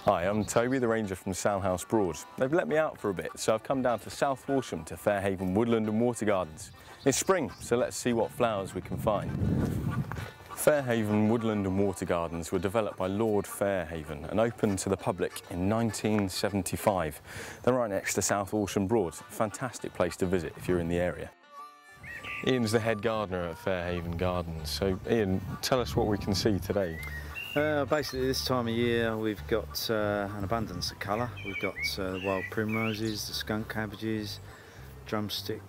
Hi, I'm Toby, the ranger from Salhouse Broad. They've let me out for a bit, so I've come down to South Walsham to Fairhaven Woodland and Water Gardens. It's spring, so let's see what flowers we can find. Fairhaven Woodland and Water Gardens were developed by Lord Fairhaven and opened to the public in 1975. They're right next to South Walsham Broad. Fantastic place to visit if you're in the area. Ian's the head gardener at Fairhaven Gardens. So Ian, tell us what we can see today. Basically this time of year we've got an abundance of colour. We've got the wild primroses, the skunk cabbages, drumstick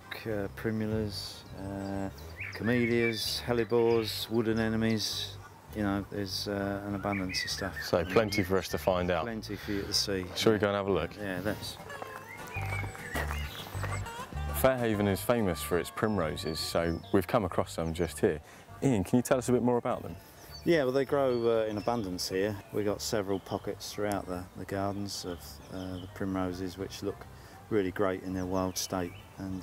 primulas, camellias, hellebores, wood anemones. You know, there's an abundance of stuff. So plenty for us to find out. Plenty for you to see. Shall we go and have a look? Yeah, let's. Fairhaven is famous for its primroses, so we've come across some just here. Ian, can you tell us a bit more about them? Yeah, well, they grow in abundance here. We've got several pockets throughout the gardens of the primroses, which look really great in their wild state, and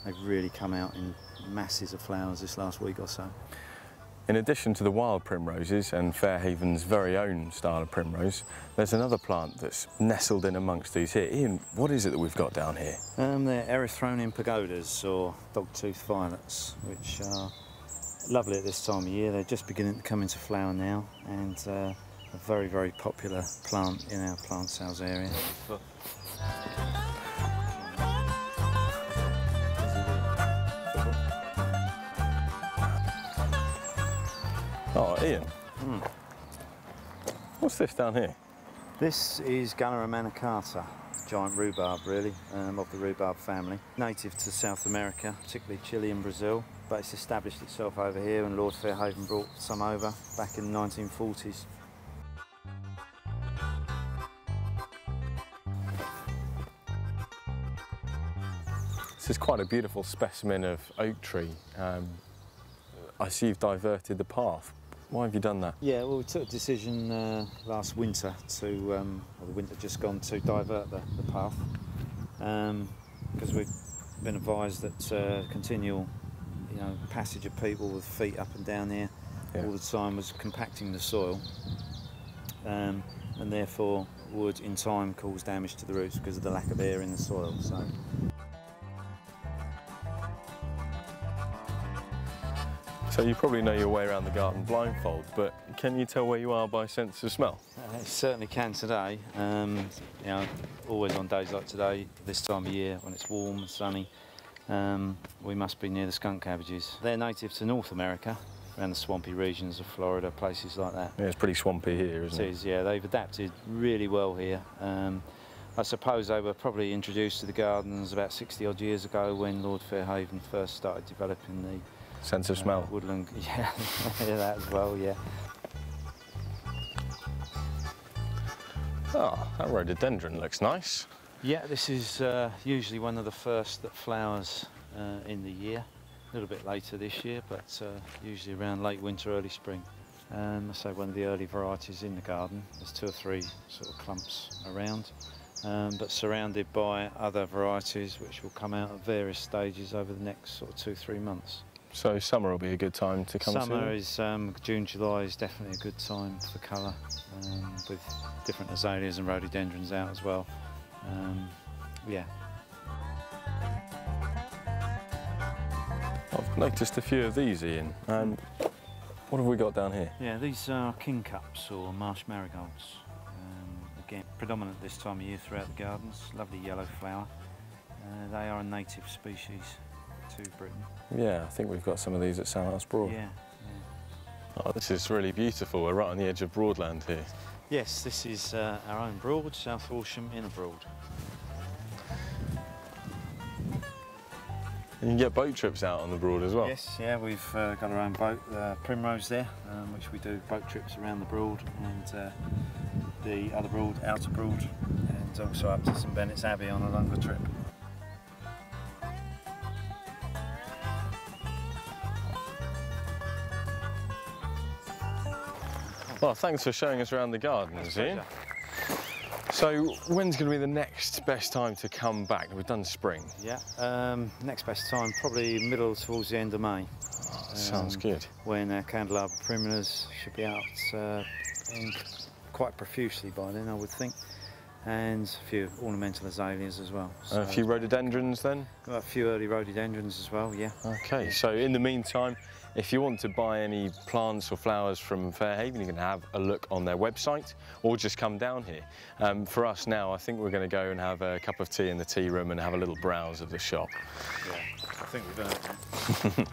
they've really come out in masses of flowers this last week or so. In addition to the wild primroses and Fairhaven's very own style of primrose, there's another plant that's nestled in amongst these here. Ian, what is it that we've got down here? They're erythronium pagodas, or dogtooth violets, which are lovely at this time of year. They're just beginning to come into flower now, and a very, very popular plant in our plant sales area. Oh, Ian, what's this down here? This is Gallera manicata, giant rhubarb really, of the rhubarb family. Native to South America, particularly Chile and Brazil, but it's established itself over here, and Lord Fairhaven brought some over back in the 1940s. This is quite a beautiful specimen of oak tree. I see you've diverted the path. Why have you done that? Yeah, well, we took a decision last winter to, or the winter just gone, to divert the path, because we've been advised that continual, passage of people with feet up and down here all the time was compacting the soil, and therefore would in time cause damage to the roots because of the lack of air in the soil. So you probably know your way around the garden blindfold, but can you tell where you are by sense of smell? I certainly can today. Always on days like today, this time of year when it's warm and sunny, we must be near the skunk cabbages. They're native to North America, around the swampy regions of Florida, places like that. Yeah, it's pretty swampy here, isn't it? It is, yeah. They've adapted really well here. I suppose they were probably introduced to the gardens about 60 odd years ago when Lord Fairhaven first started developing the sense of smell. Woodland, yeah, yeah, that as well, yeah. Oh, that rhododendron looks nice. Yeah, this is usually one of the first that flowers in the year. A little bit later this year, but usually around late winter, early spring. I say one of the early varieties in the garden. There's 2 or 3 sort of clumps around, but surrounded by other varieties which will come out at various stages over the next sort of 2-3 months. So summer will be a good time to come. Summer is June, July is definitely a good time for colour, with different azaleas and rhododendrons out as well. Yeah. I've noticed a few of these, Ian. What have we got down here? Yeah, these are king cups or Marsh Marigolds. Again, predominant this time of year throughout the gardens. Lovely yellow flower. They are a native species to Britain. Yeah, I think we've got some of these at Salhouse Broad. Yeah. Oh, this is really beautiful. We're right on the edge of Broadland here. Yes, this is our own Broad, South Walsham Inner Broad. You can get boat trips out on the Broad as well. Yes, yeah, we've got our own boat, Primrose there, which we do boat trips around the Broad, and the other Broad, Outer Broad, and also up to St Benet's Abbey on a longer trip. Well, thanks for showing us around the gardens, Ian. So, when's going to be the next best time to come back? We've done spring. Yeah, next best time, probably middle towards the end of May. Oh, sounds good. When our candelabra primulas should be out in quite profusely by then, I would think. And a few ornamental azaleas as well. So A few rhododendrons then? got a few early rhododendrons as well, yeah. Okay, so in the meantime, if you want to buy any plants or flowers from Fairhaven, you can have a look on their website or just come down here. For us now, I think we're going to go and have a cup of tea in the tea room and have a little browse of the shop. Yeah, I think we've earned it.